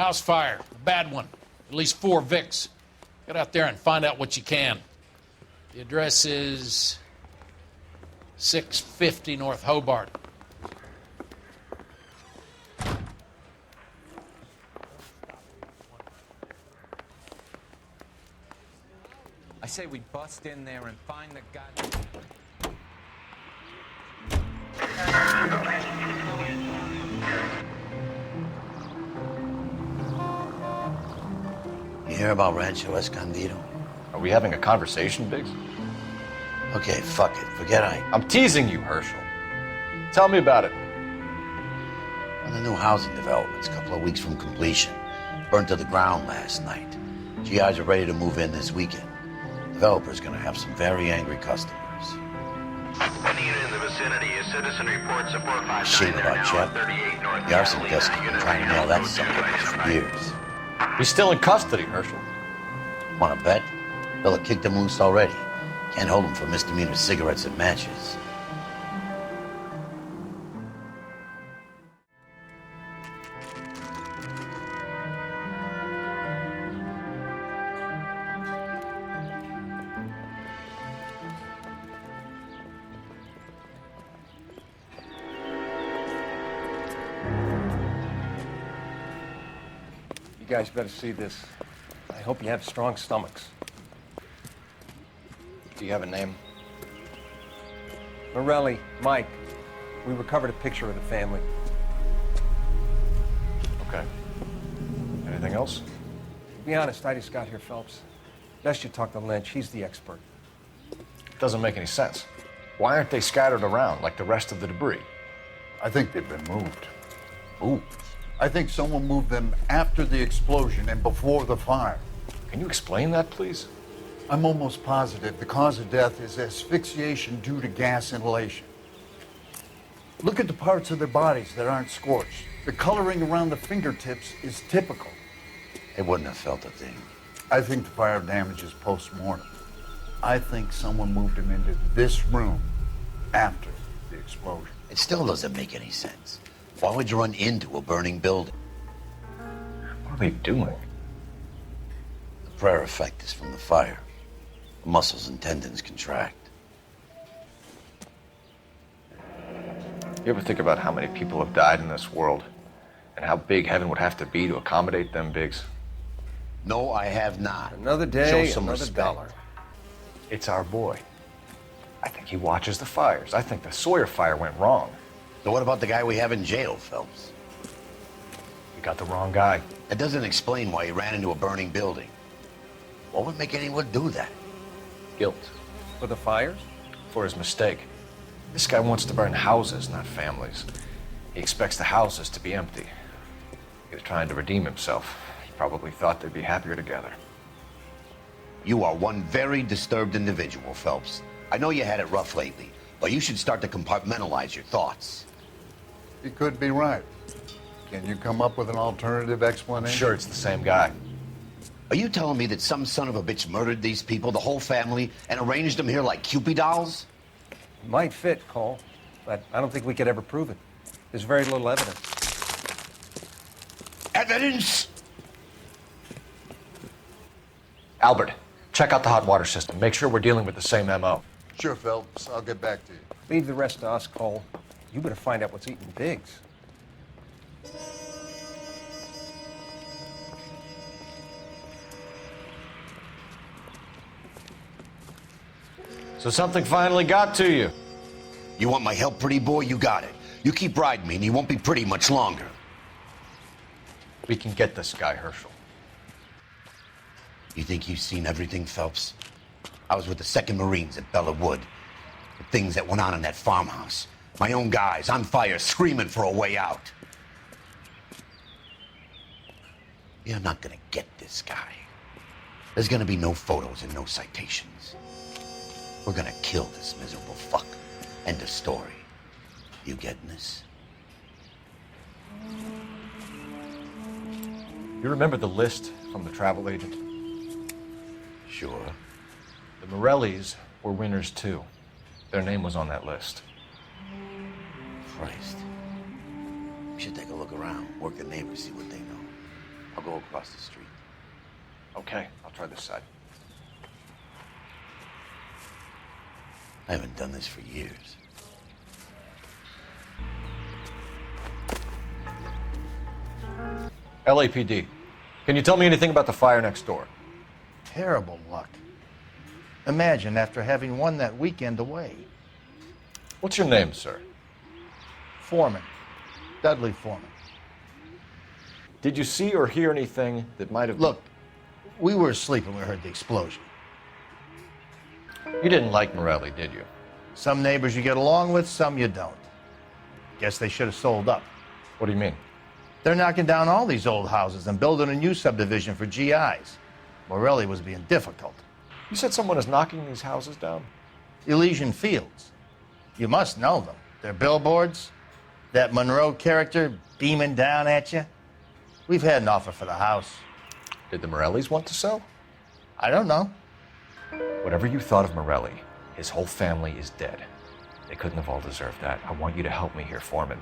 House fire. Bad one. At least 4 Vicks. Get out there and find out what you can. The address is 650 North Hobart. I say we bust in there and find the guy. You hear about Rancho Escondido? Are we having a conversation, Biggs? Okay, fuck it. Forget I'm teasing you, Herschel. Tell me about it. On the new housing developments, a couple of weeks from completion. Burned to the ground last night. GIs are ready to move in this weekend. Developer's gonna have some very angry customers. Any unit in the vicinity, a citizen reports a 459 Shame about Chet. 38 North The arson Catalina. desk has been trying to nail that son of a bitch for years. He's still in custody, Herschel. Wanna bet? They'll have kicked him loose already. Can't hold him for misdemeanor cigarettes and matches. You guys better see this. I hope you have strong stomachs. Do you have a name? Morelli, Mike. We recovered a picture of the family. Okay. Anything else? To be honest, I just got here, Phelps. Best you talk to Lynch. He's the expert. Doesn't make any sense. Why aren't they scattered around like the rest of the debris? I think they've been moved. Ooh. I think someone moved them after the explosion and before the fire. Can you explain that, please? I'm almost positive the cause of death is asphyxiation due to gas inhalation. Look at the parts of their bodies that aren't scorched. The coloring around the fingertips is typical. They wouldn't have felt a thing. I think the fire damage is post-mortem. I think someone moved them into this room after the explosion. It still doesn't make any sense. Why would you run into a burning building? What are they doing? The prayer effect is from the fire. The muscles and tendons contract. You ever think about how many people have died in this world? And how big heaven would have to be to accommodate them, Biggs? No, I have not. Another day, Show some another respect. dollar. It's our boy. I think he watches the fires. I think the Sawyer fire went wrong. So what about the guy we have in jail, Phelps? We got the wrong guy. That doesn't explain why he ran into a burning building. What would make anyone do that? Guilt. For the fires? For his mistake. This guy wants to burn houses, not families. He expects the houses to be empty. He was trying to redeem himself. He probably thought they'd be happier together. You are one very disturbed individual, Phelps. I know you had it rough lately, but you should start to compartmentalize your thoughts. He could be right. Can you come up with an alternative I'm explanation? sure it's the same guy. Are you telling me that some son of a bitch murdered these people, the whole family, and arranged them here like Cupid dolls? It might fit, Cole, but I don't think we could ever prove it. There's very little evidence. Evidence? Albert, check out the hot water system. Make sure we're dealing with the same MO. Sure, Phelps. I'll get back to you. Leave the rest to us, Cole. You better find out what's eating Biggs. So something finally got to you. You want my help, pretty boy? You got it. You keep riding me and you won't be pretty much longer. We can get this guy, Herschel. You think you've seen everything, Phelps? I was with the 2nd Marines at Bella Wood. The things that went on in that farmhouse. My own guys on fire, screaming for a way out. You're not gonna get this guy. There's gonna be no photos and no citations. We're gonna kill this miserable fuck. End of story. You getting this? You remember the list from the travel agent? Sure. The Morellis were winners too. Their name was on that list. Christ. We should take a look around, work the neighbors, see what they know. I'll go across the street. Okay, I'll try this side. I haven't done this for years. LAPD, can you tell me anything about the fire next door? Terrible luck. Imagine after having won that weekend away. What's your name, sir? Foreman. Dudley Foreman. Did you see or hear anything that might have... Look, we were asleep when we heard the explosion. You didn't like Morelli, did you? Some neighbors you get along with, some you don't. Guess they should have sold up. What do you mean? They're knocking down all these old houses and building a new subdivision for GIs. Morelli was being difficult. You said someone is knocking these houses down? Elysian Fields. You must know them. They're billboards. That Monroe character beaming down at you. We've had an offer for the house. Did the Morellis want to sell? I don't know. Whatever you thought of Morelli, his whole family is dead. They couldn't have all deserved that. I want you to help me here, Foreman.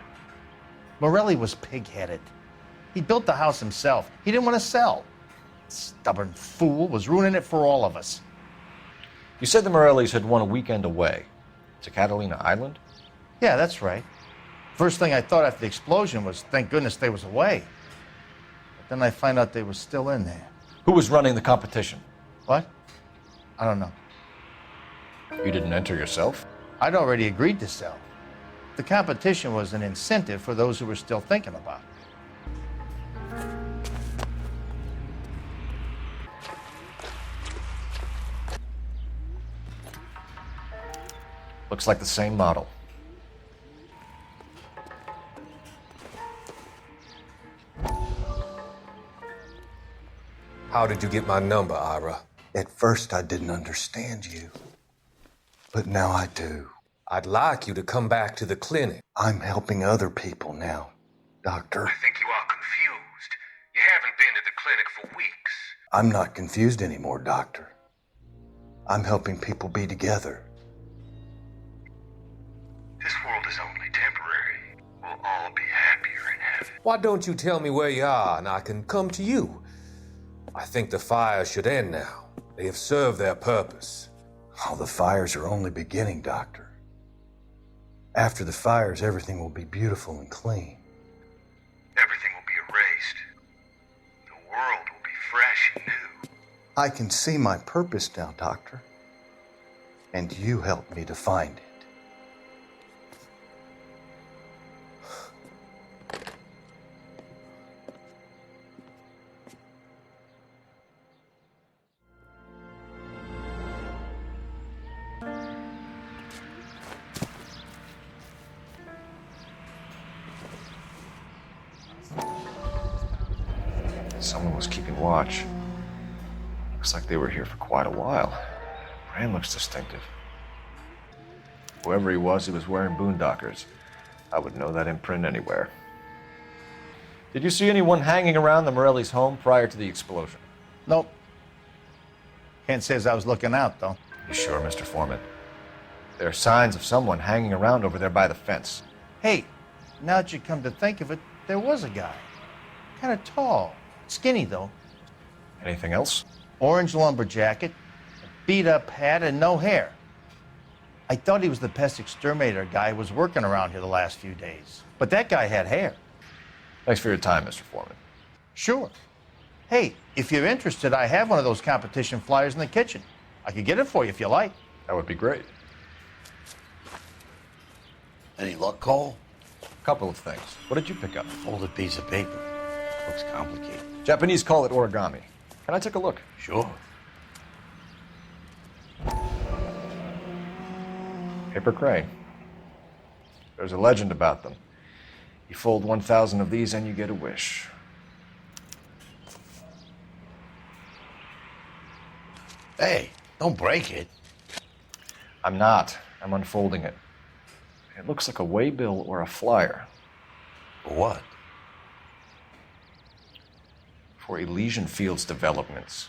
Morelli was pig-headed. He built the house himself. He didn't want to sell. Stubborn fool was ruining it for all of us. You said the Morellis had won a weekend away to Catalina Island? Yeah, that's right. First thing I thought after the explosion was, thank goodness they was away. But then I find out they were still in there. Who was running the competition? What? I don't know. You didn't enter yourself? I'd already agreed to sell. The competition was an incentive for those who were still thinking about it. Looks like the same model. How did you get my number, Ira? At first, I didn't understand you, but now I do. I'd like you to come back to the clinic. I'm helping other people now, Doctor. I think you are confused. You haven't been to the clinic for weeks. I'm not confused anymore, Doctor. I'm helping people be together. This world is only temporary. We'll all be happier in heaven. Why don't you tell me where you are and I can come to you? I think the fire should end now. They have served their purpose. Oh, the fires are only beginning, Doctor. After the fires, everything will be beautiful and clean. Everything will be erased. The world will be fresh and new. I can see my purpose now, Doctor. And you helped me to find it. Someone was keeping watch. Looks like they were here for quite a while. Brand looks distinctive. Whoever he was wearing boondockers. I would know that imprint anywhere. Did you see anyone hanging around the Morellis' home prior to the explosion? Nope. Can't say as I was looking out, though. You sure, Mr. Foreman? There are signs of someone hanging around over there by the fence. Hey, now that you come to think of it, there was a guy. Kind of tall. Skinny, though. Anything else? Orange lumber jacket, a beat-up hat, and no hair. I thought he was the pest exterminator guy who was working around here the last few days. But that guy had hair. Thanks for your time, Mr. Foreman. Sure. Hey, if you're interested, I have one of those competition flyers in the kitchen. I could get it for you if you like. That would be great. Any luck, Cole? Couple of things. What did you pick up? Folded piece of paper. Looks complicated. Japanese call it origami. Can I take a look? Sure. Paper crane. There's a legend about them. You fold 1,000 of these and you get a wish. Hey, don't break it. I'm not. I'm unfolding it. It looks like a waybill or a flyer. For what? For Elysian Fields developments.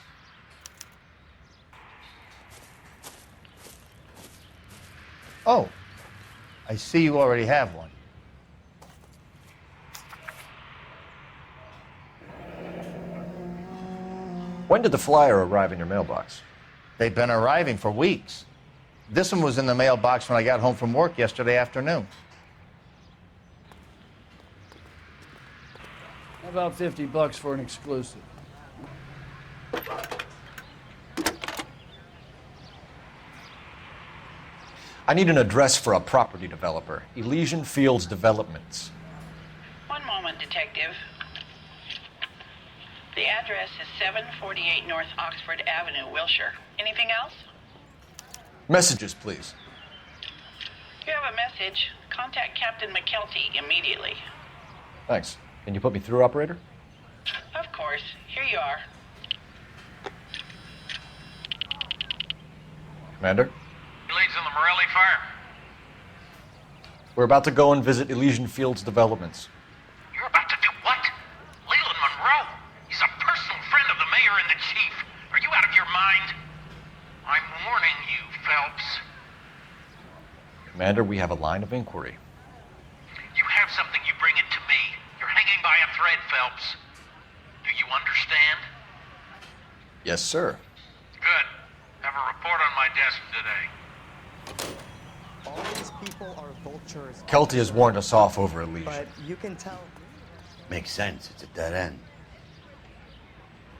Oh, I see you already have one. When did the flyer arrive in your mailbox? They've been arriving for weeks. This one was in the mailbox when I got home from work yesterday afternoon. How about $50 for an exclusive? I need an address for a property developer. Elysian Fields Developments. One moment, Detective. The address is 748 North Oxford Avenue, Wilshire. Anything else? Messages, please. You have a message. Contact Captain McKelty immediately. Thanks. Can you put me through, operator? Of course. Here you are. Commander? Leads on the Morelli fire. We're about to go and visit Elysian Fields Developments. You're about to do what? Leland Monroe. He's a personal friend of the mayor and the chief. Are you out of your mind? I'm warning you, Phelps. Commander, we have a line of inquiry. You have something, you bring it to me. You're hanging by a thread, Phelps. Do you understand? Yes, sir. Good. Have a report on my desk today. All these people are vultures. Kelty has warned us off over Elysian. But you can tell. Makes sense. It's a dead end.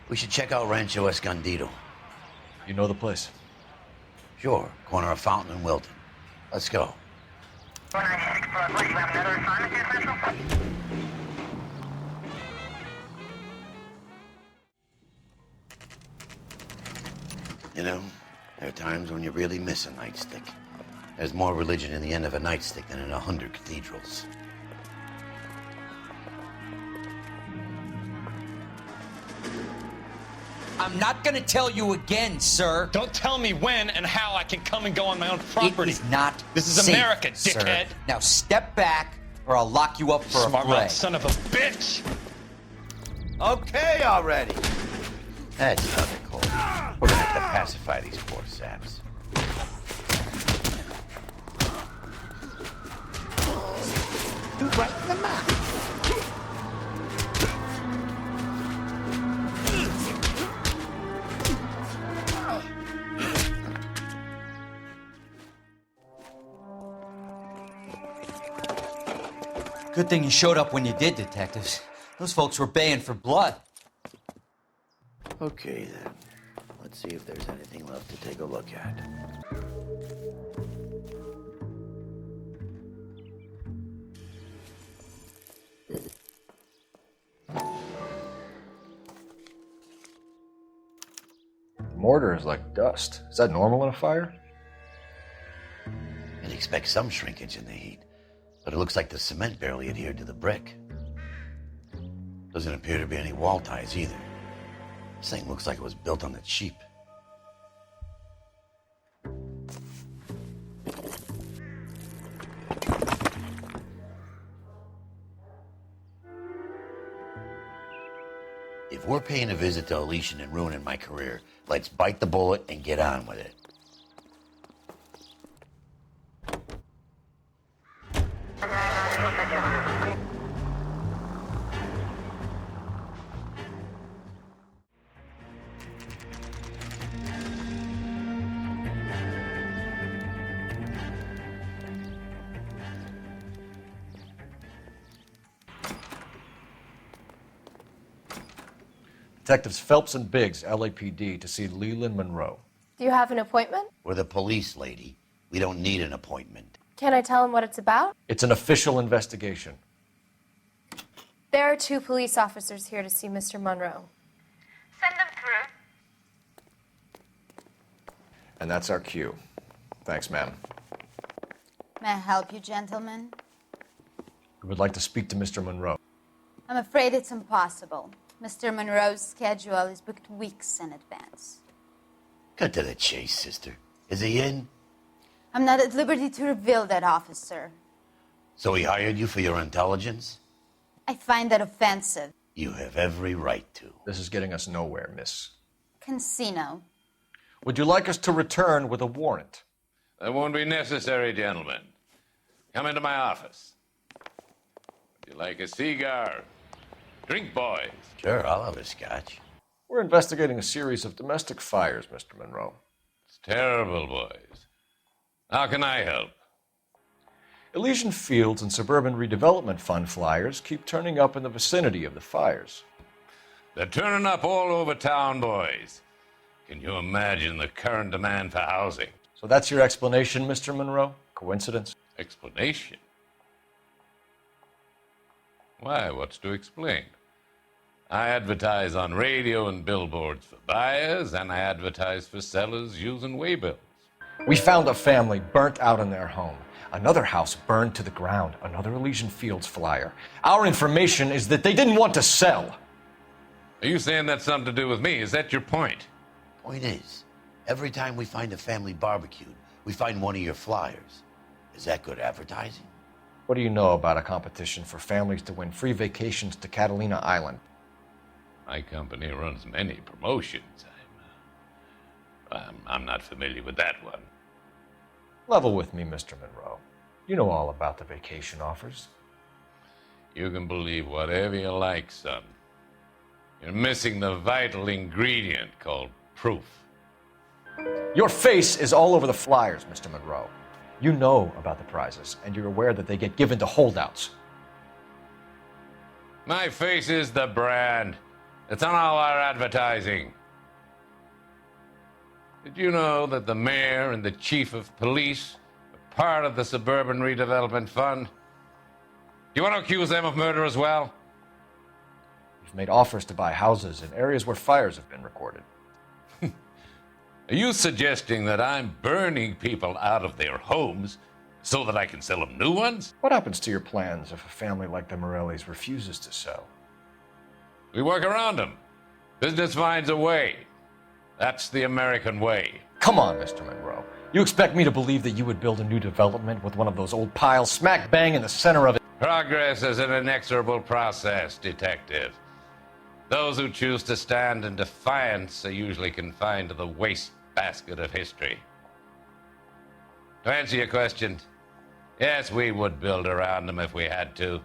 We should check out Rancho Escondido. You know the place? Sure. Corner of Fountain and Wilton. Let's go. You know, there are times when you really miss a nightstick. There's more religion in the end of a nightstick than in 100 cathedrals. I'm not gonna tell you again, sir. Don't tell me when and how I can come and go on my own property. It is not This is safe, America, sir. dickhead. Now step back, or I'll lock you up for Smart a fray. mouth son of a bitch! Okay already. That's nothing, Cole. We're gonna have to pacify these poor saps. Right in the mouth. Good thing you showed up when you did, detectives. Those folks were baying for blood. Okay, then. Let's see if there's anything left to take a look at. Mortar is like dust. Is that normal in a fire? You'd expect some shrinkage in the heat, but it looks like the cement barely adhered to the brick. Doesn't appear to be any wall ties either. This thing looks like it was built on the cheap. If we're paying a visit to Elysian and ruining my career, let's bite the bullet and get on with it. Detectives Phelps and Biggs, LAPD, to see Leland Monroe. Do you have an appointment? We're the police, lady. We don't need an appointment. Can I tell him what it's about? It's an official investigation. There are 2 police officers here to see Mr. Monroe. Send them through. And that's our cue. Thanks, ma'am. May I help you, gentlemen? We would like to speak to Mr. Monroe. I'm afraid it's impossible. Mr. Monroe's schedule is booked weeks in advance. Cut to the chase, sister. Is he in? I'm not at liberty to reveal that, officer. So he hired you for your intelligence? I find that offensive. You have every right to. This is getting us nowhere, miss. Casino. Would you like us to return with a warrant? That won't be necessary, gentlemen. Come into my office. Would you like a cigar? Drink, boys. Sure, I'll have a scotch. We're investigating a series of domestic fires, Mr. Monroe. It's terrible, boys. How can I help? Elysian Fields and Suburban Redevelopment Fund flyers keep turning up in the vicinity of the fires. They're turning up all over town, boys. Can you imagine the current demand for housing? So that's your explanation, Mr. Monroe? Coincidence? Explanation? Why, what's to explain? I advertise on radio and billboards for buyers, and I advertise for sellers using waybills. We found a family burnt out in their home. Another house burned to the ground. Another Elysian Fields flyer. Our information is that they didn't want to sell. Are you saying that's something to do with me? Is that your point? Point is, every time we find a family barbecued, we find one of your flyers. Is that good advertising? What do you know about a competition for families to win free vacations to Catalina Island? My company runs many promotions. I'm not familiar with that one. Level with me, Mr. Monroe. You know all about the vacation offers. You can believe whatever you like, son. You're missing the vital ingredient called proof. Your face is all over the flyers, Mr. Monroe. You know about the prizes, and you're aware that they get given to holdouts. My face is the brand. It's on all our advertising. Did you know that the mayor and the chief of police are part of the Suburban Redevelopment Fund? Do you want to accuse them of murder as well? You've made offers to buy houses in areas where fires have been recorded. Are you suggesting that I'm burning people out of their homes so that I can sell them new ones? What happens to your plans if a family like the Morellis refuses to sell? We work around them. Business finds a way. That's the American way. Come on, Mr. Monroe. You expect me to believe that you would build a new development with one of those old piles smack bang in the center of it? Progress is an inexorable process, Detective. Those who choose to stand in defiance are usually confined to the wastebasket of history. To answer your question, yes, we would build around them if we had to.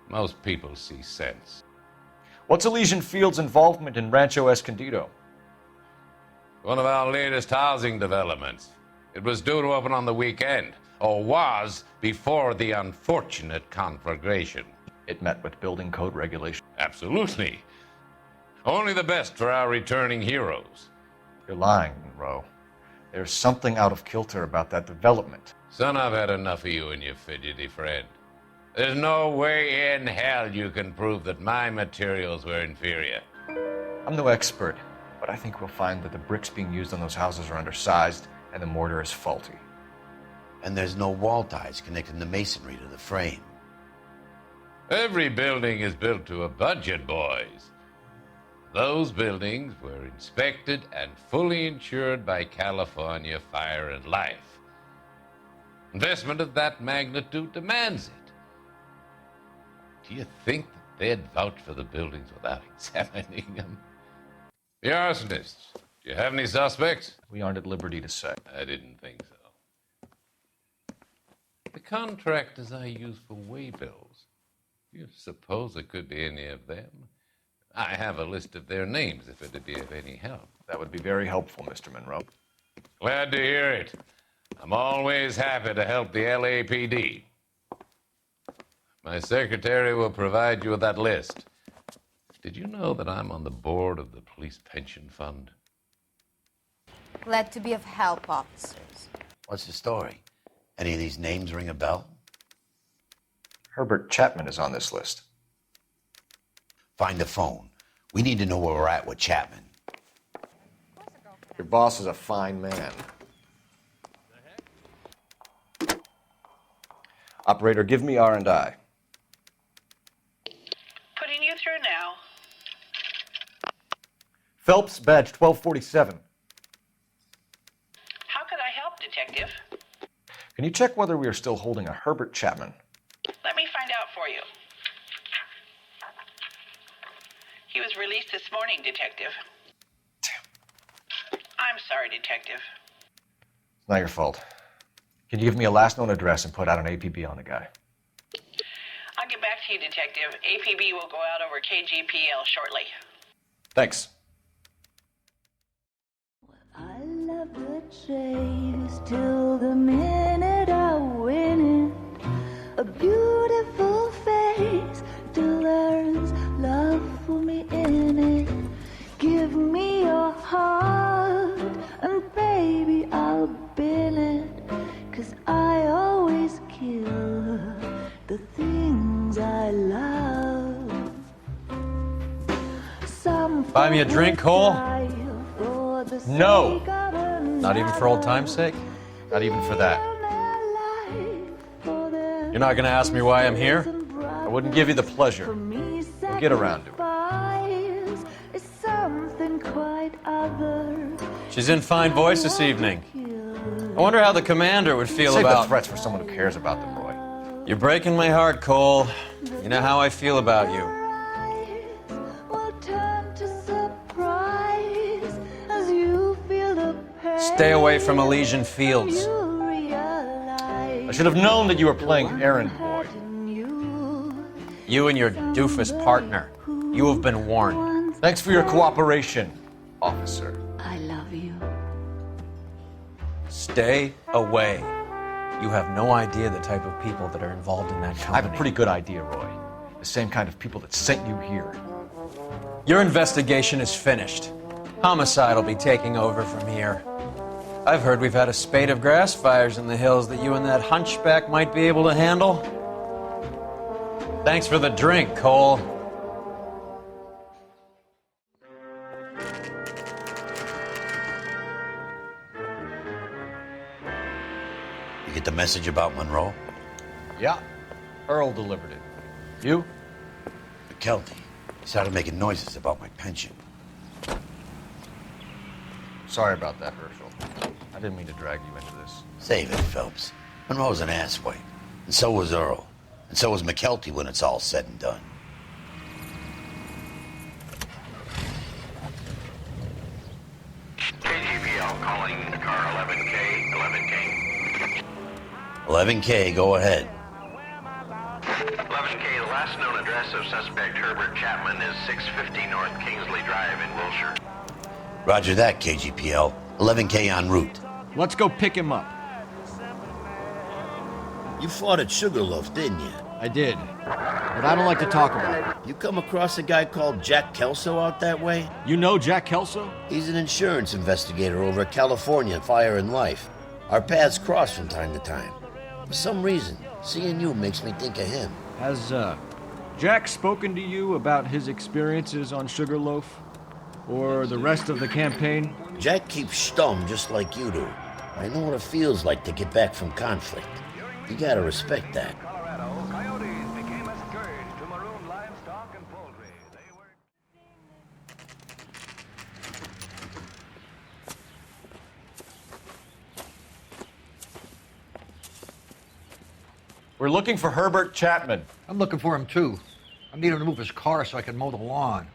Most people see sense. What's Elysian Fields' involvement in Rancho Escondido? One of our latest housing developments. It was due to open on the weekend, or was before the unfortunate conflagration. It met with building code regulations. Absolutely. Only the best for our returning heroes. You're lying, Monroe. There's something out of kilter about that development. Son, I've had enough of you and your fidgety friend. There's no way in hell you can prove that my materials were inferior. I'm no expert, but I think we'll find that the bricks being used on those houses are undersized and the mortar is faulty. And there's no wall ties connecting the masonry to the frame. Every building is built to a budget, boys. Those buildings were inspected and fully insured by California Fire and Life. Investment of that magnitude demands it. Do you think that they'd vouch for the buildings without examining them? The arsonists, do you have any suspects? We aren't at liberty to say. I didn't think so. The contractors I use for waybills, do you suppose it could be any of them? I have a list of their names if it'd be of any help. That would be very helpful, Mr. Monroe. Glad to hear it. I'm always happy to help the LAPD. My secretary will provide you with that list. Did you know that I'm on the board of the police pension fund? Glad to be of help, officers. What's the story? Any of these names ring a bell? Herbert Chapman is on this list. Find the phone. We need to know where we're at with Chapman. Your boss is a fine man. Operator, give me R&I. Putting you through now. Phelps, badge 1247. How could I help, Detective? Can you check whether we are still holding a Herbert Chapman? Let me find out for you. He was released this morning, Detective. Damn. I'm sorry, Detective. It's not your fault. Can you give me a last known address and put out an APB on the guy? I'll get back to you, Detective. APB will go out over KGPL shortly. Thanks. I love the chase till the minute I win it. A beautiful face till there's love for me in it. Give me your heart and baby I'll bin it. 'Cause I always kill the things I love. Buy me a drink, Cole? No! Not even for old time's sake? Not even for that. You're not gonna ask me why I'm here? I wouldn't give you the pleasure. We'll get around to it. She's in fine voice this evening. I wonder how the commander would feel Save about... the threats for someone who cares about them, Roy. You're breaking my heart, Cole. You know how I feel about you. Stay away from Elysian Fields. I should have known that you were playing errand boy. You and your doofus partner. You have been warned. Thanks for your cooperation, officer. I love you. Stay away. You have no idea the type of people that are involved in that company. I have a pretty good idea, Roy. The same kind of people that sent you here. Your investigation is finished. Homicide will be taking over from here. I've heard we've had a spate of grass fires in the hills that you and that hunchback might be able to handle. Thanks for the drink, Cole. You get the message about Monroe? Yeah. Earl delivered it. You? McKelty. He started making noises about my pension. Sorry about that, Herschel. I didn't mean to drag you into this. Save it, Phelps. Monroe's an asswipe. And so was Earl. And so was McKelty when it's all said and done. KGPL calling car 11K, 11K. 11K, go ahead. 11K, the last known address of suspect Herbert Chapman is 650 North Kingsley Drive in Wilshire. Roger that, KGPL. 11K en route. Let's go pick him up. You fought at Sugarloaf, didn't you? I did. But I don't like to talk about it. You come across a guy called Jack Kelso out that way? You know Jack Kelso? He's an insurance investigator over at California Fire and Life. Our paths cross from time to time. For some reason, seeing you makes me think of him. Has, Jack spoken to you about his experiences on Sugarloaf? Or the rest of the campaign? Jack keeps stum just like you do. I know what it feels like to get back from conflict. You gotta respect that. We're looking for Herbert Chapman. I'm looking for him too. I need him to move his car so I can mow the lawn.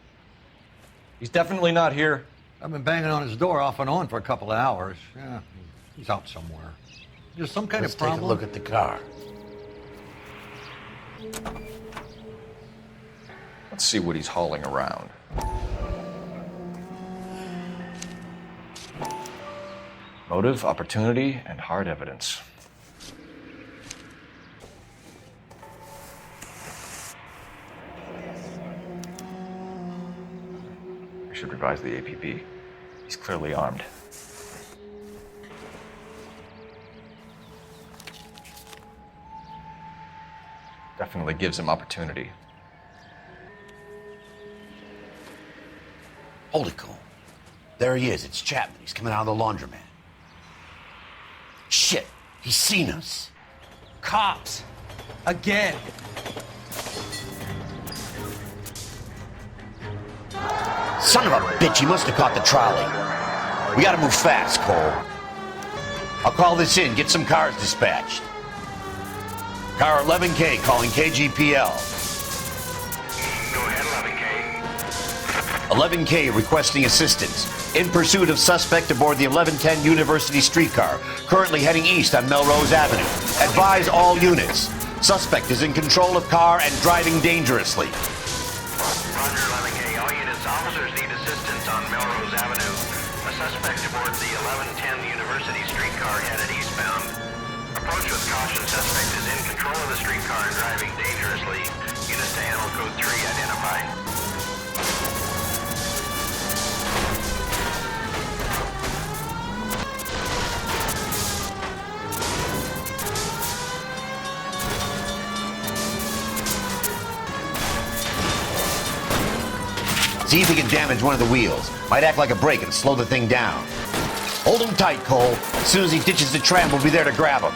He's definitely not here. I've been banging on his door off and on for a couple of hours. Yeah, he's out somewhere. There's some kind Let's of problem. take a look at the car. Let's see what he's hauling around. Motive, opportunity, and hard evidence. I should revise the APB. He's clearly armed. Definitely gives him opportunity. Hold it, Cole. There he is. It's Chapman. He's coming out of the laundromat. Shit. He's seen us. Cops. Again. Son of a bitch. He must have caught the trolley. We gotta move fast, Cole. I'll call this in. Get some cars dispatched. Car 11K calling KGPL. Go ahead, 11K. 11K requesting assistance. In pursuit of suspect aboard the 1110 University streetcar, currently heading east on Melrose Avenue. Advise all units. Suspect is in control of car and driving dangerously. Roger, 11K. All units, all Officers need assistance on Melrose Avenue. A suspect aboard the 1110 University streetcar headed eastbound. Approach with caution. Suspect is in control of the streetcar and driving dangerously. Units to animal code 3 identified. See if he can damage one of the wheels. Might act like a brake and slow the thing down. Hold him tight, Cole. As soon as he ditches the tram, we'll be there to grab him.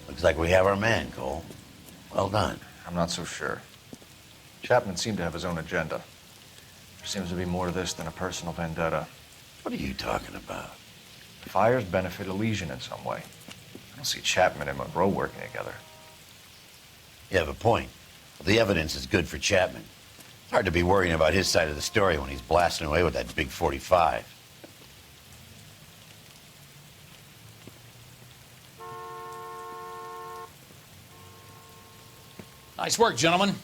Looks like we have our man, Cole. Well done. I'm not so sure. Chapman seemed to have his own agenda. There seems to be more to this than a personal vendetta. What are you talking about? The fires benefit Elysian in some way. I don't see Chapman and Monroe working together. You have a point. The evidence is good for Chapman. It's hard to be worrying about his side of the story when he's blasting away with that big 45. Nice work, gentlemen.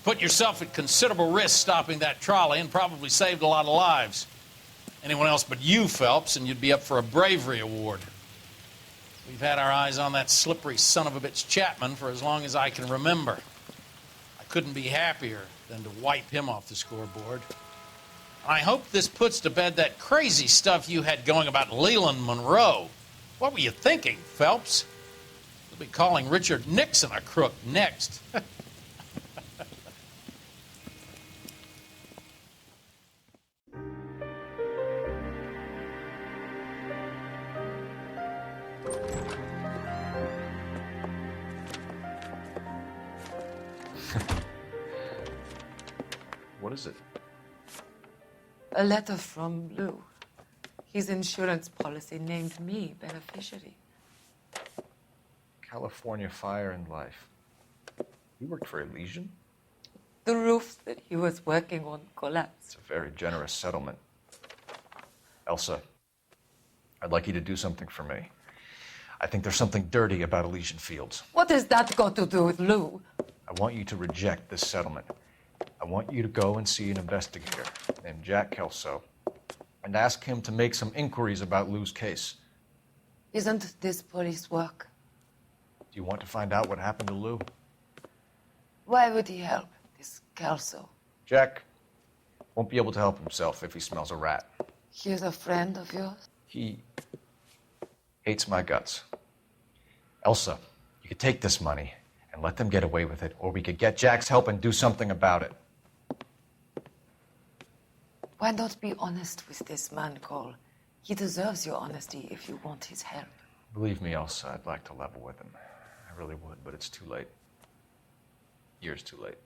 Put yourself at considerable risk stopping that trolley and probably saved a lot of lives. Anyone else but you, Phelps, and you'd be up for a bravery award. We've had our eyes on that slippery son of a bitch Chapman for as long as I can remember. I couldn't be happier than to wipe him off the scoreboard. I hope this puts to bed that crazy stuff you had going about Leland Monroe. What were you thinking, Phelps? You'll be calling Richard Nixon a crook next. What is it? A letter from Lou. His insurance policy named me beneficiary. California Fire and Life. You worked for Elysian? The roof that he was working on collapsed. It's a very generous settlement. Elsa, I'd like you to do something for me. I think there's something dirty about Elysian Fields. What has that got to do with Lou? I want you to reject this settlement. I want you to go and see an investigator named Jack Kelso and ask him to make some inquiries about Lou's case. Isn't this police work? Do you want to find out what happened to Lou? Why would he help, this Kelso? Jack won't be able to help himself if he smells a rat. He's a friend of yours? He hates my guts. Elsa, you could take this money and let them get away with it, or we could get Jack's help and do something about it. Why not be honest with this man, Cole? He deserves your honesty if you want his help. Believe me, Elsa, I'd like to level with him. I really would, but it's too late. Years too late.